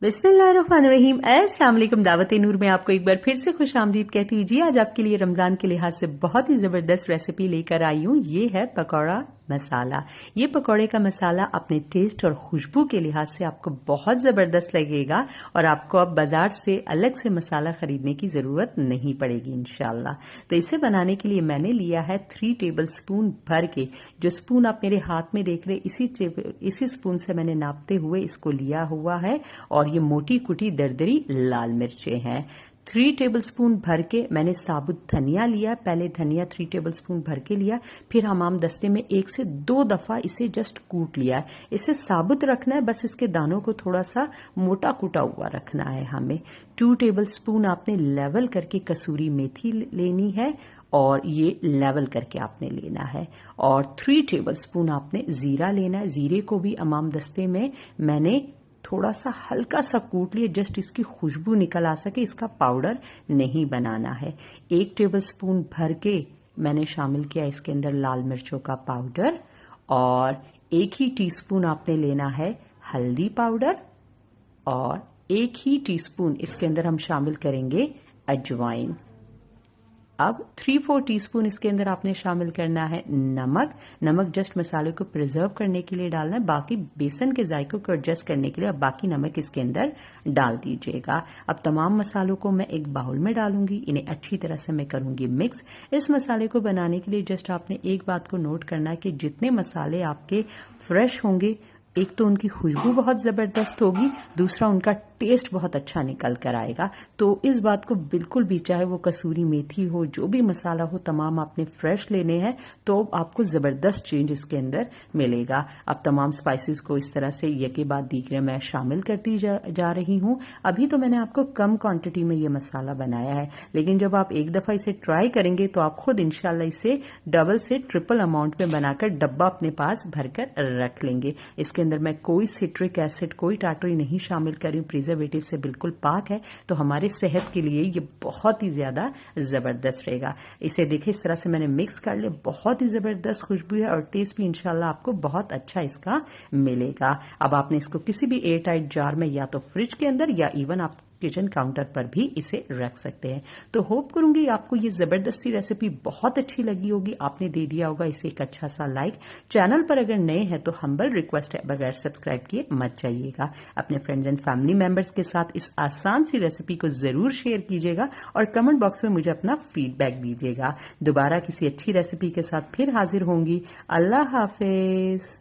बिस्मिल्लाहिर्रहमानिर्रहीम। अस्सलाम वालेकुम। दावत नूर में आपको एक बार फिर से खुश आमदीद कहती हूँ जी। आज आपके लिए रमज़ान के लिहाज से बहुत ही ज़बरदस्त रेसिपी लेकर आई हूँ। ये है पकौड़ा मसाला। ये पकौड़े का मसाला अपने टेस्ट और खुशबू के लिहाज से आपको बहुत ज़बरदस्त लगेगा और आपको अब बाज़ार से अलग से मसाला ख़रीदने की ज़रूरत नहीं पड़ेगी इंशाल्लाह। तो इसे बनाने के लिए मैंने लिया है 3 टेबल स्पून भर के, जो स्पून आप मेरे हाथ में देख रहे इसी स्पून से मैंने नापते हुए इसको लिया हुआ है। और ये मोटी कुटी दरदरी लाल मिर्चें हैं। 3 टेबल स्पून भर के मैंने साबुत धनिया लिया। पहले धनिया 3 टेबल स्पून भर के लिया, फिर हमाम दस्ते में 1 से 2 दफा इसे जस्ट कूट लिया है। इसे साबुत रखना है, बस इसके दानों को थोड़ा सा मोटा कुटा हुआ रखना है हमें। 2 टेबल स्पून आपने लेवल करके कसूरी मेथी लेनी है और ये लेवल करके आपने लेना है। और 3 टेबल स्पून आपने जीरा लेना है। जीरे को भी अमाम दस्ते में मैंने थोड़ा सा हल्का सा कूट लिए, जस्ट इसकी खुशबू निकल आ सके, इसका पाउडर नहीं बनाना है। 1 टेबल स्पून भर के मैंने शामिल किया इसके अंदर लाल मिर्चों का पाउडर और 1 ही टीस्पून आपने लेना है हल्दी पाउडर और 1 ही टीस्पून इसके अंदर हम शामिल करेंगे अजवाइन। अब 3-4 टीस्पून इसके अंदर आपने शामिल करना है नमक। नमक जस्ट मसाले को प्रिजर्व करने के लिए डालना है, बाकी बेसन के जायकों को एडजस्ट करने के लिए अब बाकी नमक इसके अंदर डाल दीजिएगा। अब तमाम मसालों को मैं एक बाउल में डालूंगी, इन्हें अच्छी तरह से मैं करूंगी मिक्स। इस मसाले को बनाने के लिए जस्ट आपने एक बात को नोट करना है कि जितने मसाले आपके फ्रेश होंगे, एक तो उनकी खुशबू बहुत ज़बरदस्त होगी, दूसरा उनका टेस्ट बहुत अच्छा निकल कर आएगा। तो इस बात को बिल्कुल भी, चाहे वो कसूरी मेथी हो, जो भी मसाला हो, तमाम आपने फ्रेश लेने हैं तो आपको ज़बरदस्त चेंज इसके अंदर मिलेगा। अब तमाम स्पाइसेस को इस तरह से एक के बाद दीगरे मैं शामिल करती जा रही हूँ। अभी तो मैंने आपको कम क्वांटिटी में ये मसाला बनाया है, लेकिन जब आप एक दफ़ा इसे ट्राई करेंगे तो आप खुद इंशाल्लाह इसे डबल से ट्रिपल अमाउंट में बनाकर डब्बा अपने पास भरकर रख लेंगे। इसके अंदर मैं कोई सिट्रिक एसिड, कोई टाटरी नहीं शामिल कर रही हूँ, प्रिजर्वेटिव से बिल्कुल पाक है, तो हमारे सेहत के लिए ये बहुत ही ज्यादा जबरदस्त रहेगा। इसे देखिए इस तरह से मैंने मिक्स कर लिया, बहुत ही जबरदस्त खुशबू है और टेस्ट भी इंशाल्लाह आपको बहुत अच्छा इसका मिलेगा। अब आपने इसको किसी भी एयर टाइट जार में या तो फ्रिज के अंदर या इवन आप किचन काउंटर पर भी इसे रख सकते हैं। तो होप करूंगी आपको ये जबरदस्ती रेसिपी बहुत अच्छी लगी होगी। आपने दे दिया होगा इसे एक अच्छा सा लाइक। चैनल पर अगर नए हैं तो हम्बल रिक्वेस्ट है, बगैर सब्सक्राइब किए मत जाइएगा। अपने फ्रेंड्स एंड फैमिली मेंबर्स के साथ इस आसान सी रेसिपी को जरूर शेयर कीजिएगा और कमेंट बॉक्स में मुझे अपना फीडबैक दीजिएगा। दोबारा किसी अच्छी रेसिपी के साथ फिर हाजिर होंगी। अल्लाह हाफिज।